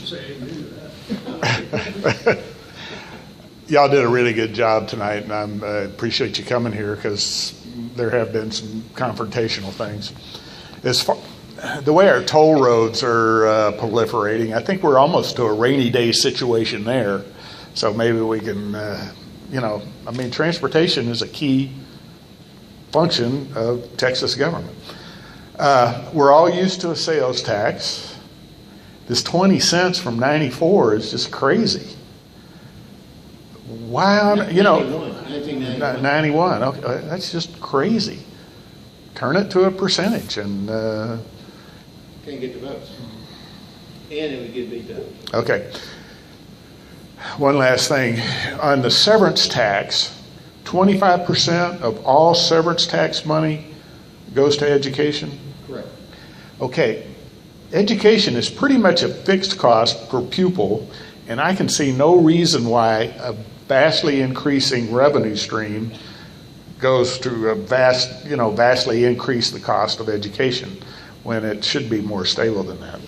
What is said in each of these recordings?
say amen to that. Y'all did a really good job tonight, and I appreciate you coming here because there have been some confrontational things. As far the way our toll roads are proliferating, I think we're almost to a rainy day situation there. So maybe we can, transportation is a key function of Texas government. We're all used to a sales tax. This 20 cents from 94 is just crazy. Why, 91. Okay, that's just crazy. Turn it to a percentage and... Can't get the votes. And it would get beat up. Okay. One last thing. On the severance tax, 25% of all severance tax money goes to education? Correct. Okay. Education is pretty much a fixed cost per pupil, and I can see no reason why a vastly increasing revenue stream goes to vastly increase the cost of education when it should be more stable than that.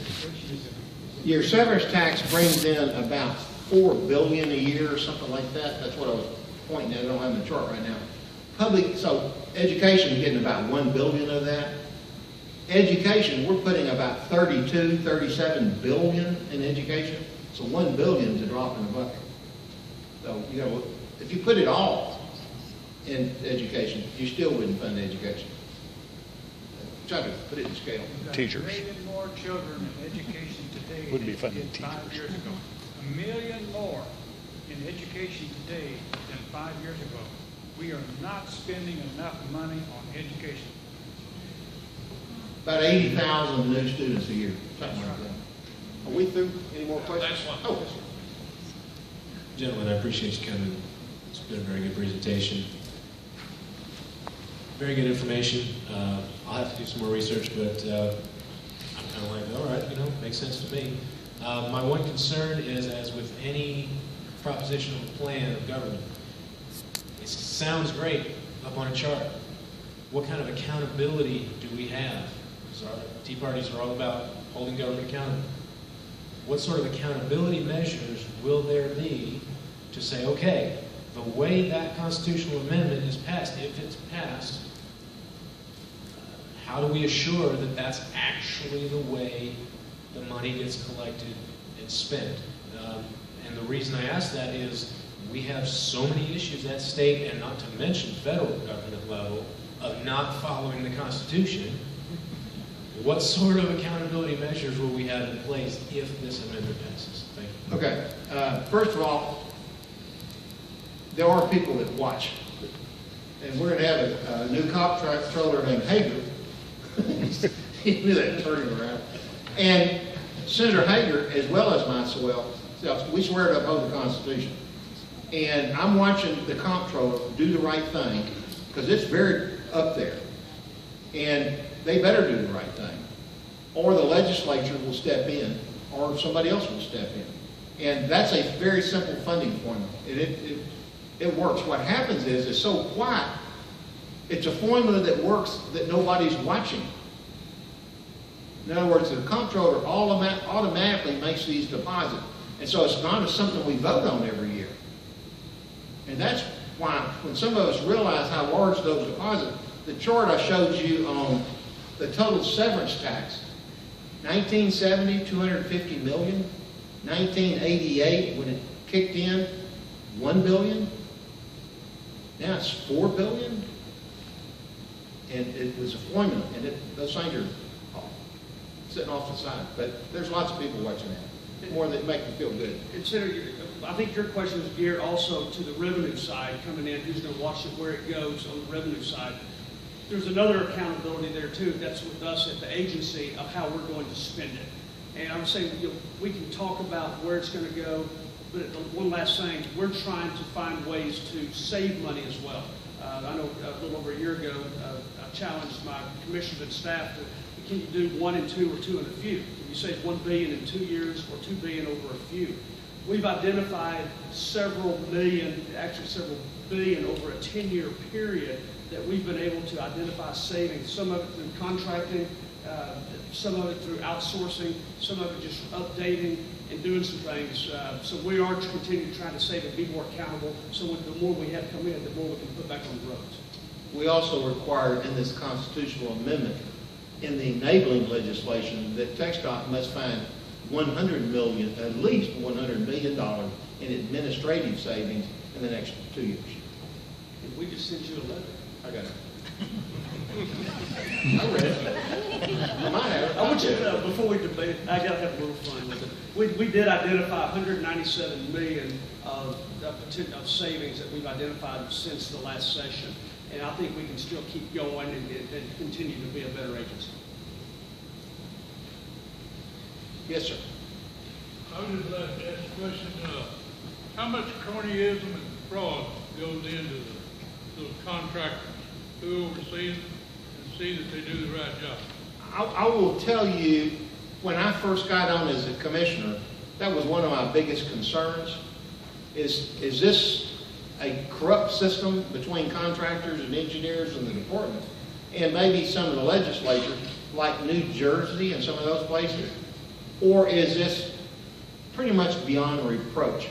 Your severance tax brings in about $4 billion a year or something like that. That's what I was pointing at. I don't have the chart right now. So education is getting about $1 billion of that. Education, we're putting about 37 billion in education. So $1 billion is a drop in the bucket. So, if you put it all in education, you still wouldn't fund education. Try to put it in scale. Teachers. 1 million more children in education today Wouldn't be than funding did 5 teachers. years ago. 1 million more in education today than 5 years ago. We are not spending enough money on education. About 80,000 new students a year, something like that. Are we through? Any more questions? Oh, gentlemen, I appreciate you coming. It's been a very good presentation. Very good information. I'll have to do some more research, but I'm kind of like, all right, makes sense to me. My one concern is, as with any propositional plan of government, it sounds great up on a chart. What kind of accountability do we have? Because our Tea Parties are all about holding government accountable. What sort of accountability measures will there be to say, okay, the way that constitutional amendment is passed, if it's passed, how do we assure that that's actually the way the money gets collected and spent? And the reason I ask that is we have so many issues at state and not to mention federal government level of not following the Constitution. What sort of accountability measures will we have in place if this amendment passes? Thank you. okay. First of all, there are people that watch. And we're going to have a new comptroller named Hager. He knew that turning around. And Senator Hager, as well as myself, we swear to uphold the Constitution. And I'm watching the comptroller do the right thing because it's very up there. And they better do the right thing. Or the legislature will step in, or somebody else will step in. And that's a very simple funding formula. It works. What happens is it's so quiet. It's a formula that works that nobody's watching. In other words, the comptroller automatically makes these deposits. And so it's not something we vote on every year. And that's why when some of us realize how large those deposits, the chart I showed you on the total severance tax, 1970, 250 million. 1988, when it kicked in, 1 billion. Now it's 4 billion. And it was a formula, and those things are sitting off the side. But there's lots of people watching that. More that make them feel good. I think your question is geared also to the revenue side coming in. Who's going to watch it, where it goes on the revenue side? There's another accountability there too. That's with us at the agency of how we're going to spend it. And I'm saying we can talk about where it's going to go, but one last thing, we're trying to find ways to save money as well. I know a little over a year ago, I challenged my commissioners and staff to, can you do 1 and 2 or 2 and a few? Can you save $1 billion in 2 years or $2 billion over a few? We've identified several million, actually several billion over a 10-year period that we've been able to identify savings. Some of it through contracting, some of it through outsourcing, some of it just updating and doing some things. So we are continuing to try to save and be more accountable, so the more we have come in, the more we can put back on the roads. We also required in this constitutional amendment, in the enabling legislation, that TxDOT must find at least $100 million in administrative savings in the next 2 years. And we just sent you a letter. I got it. I read it. I might have it. I want you to know, before we debate, I got to have a little fun with it. We did identify 197 million of savings that we've identified since the last session. And I think we can still keep going and continue to be a better agency. Yes, sir. I would just like to ask a question, how much cronyism and fraud goes into the contractors who oversee them and see that they do the right job? I will tell you, when I first got on as a commissioner, that was one of my biggest concerns. Is this a corrupt system between contractors and engineers and the department? And maybe some of the legislature, like New Jersey and some of those places? Or is this pretty much beyond reproach?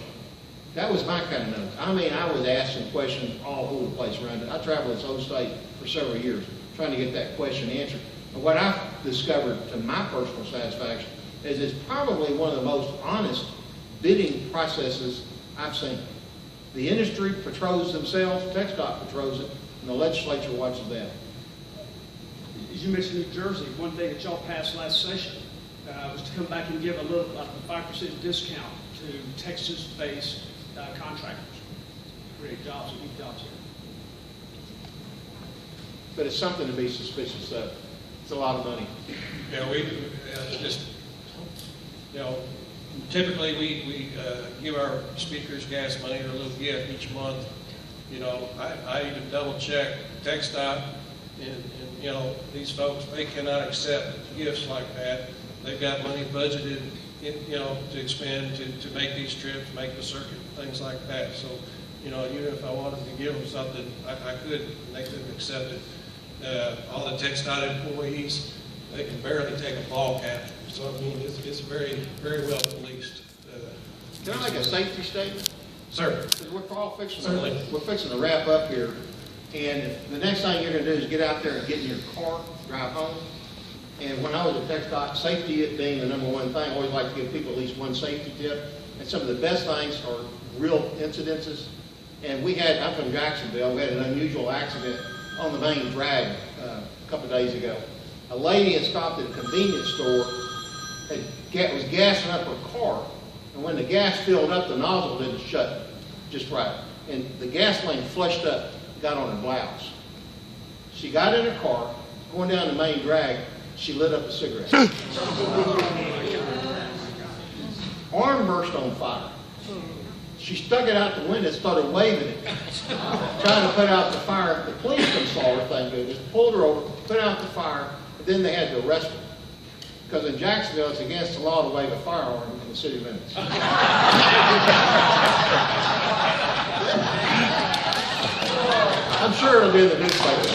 That was my kind of note. I mean, I was asking questions all over the place around it. I traveled this whole state for several years trying to get that question answered. And what I've discovered, to my personal satisfaction, is it's probably one of the most honest bidding processes I've seen. The industry patrols themselves, TxDOT patrols it, and the legislature watches them. As you mentioned New Jersey, one thing that y'all passed last session was to come back and give a little, like a 5% discount to Texas-based contractors. Create jobs and keep jobs here. But it's something to be suspicious of. It's a lot of money. Yeah, we just, typically we give our speakers gas money or a little gift each month. I even double check TxDOT and these folks, they cannot accept gifts like that. They've got money budgeted, to expend to make these trips, make the circuit, things like that. So, even if I wanted to give them something, I could, and they couldn't accept it. All the TxDOT employees, they can barely take a ball cap. So, I mean, it's very, very well policed. Can I make a safety statement? Sir. We're fixing to wrap up here. And the next thing you're going to do is get out there and get in your car, drive home. And when I was at TxDOT, safety it being the number one thing, I always like to give people at least one safety tip. And some of the best things are real incidences. And I'm from Jacksonville, we had an unusual accident on the main drag a couple of days ago. A lady had stopped at a convenience store, was gassing up her car, and when the gas filled up, the nozzle didn't shut just right. And the gasoline flushed up, got on her blouse. She got in her car, going down the main drag, she lit up a cigarette. Arm burst on fire. She stuck it out the window and started waving it, trying to put out the fire. The policeman saw her, thank goodness, pulled her over, put out the fire, and then they had to arrest her. Because in Jacksonville, it's against the law to wave a firearm in the city limits. I'm sure it'll be in the newspaper.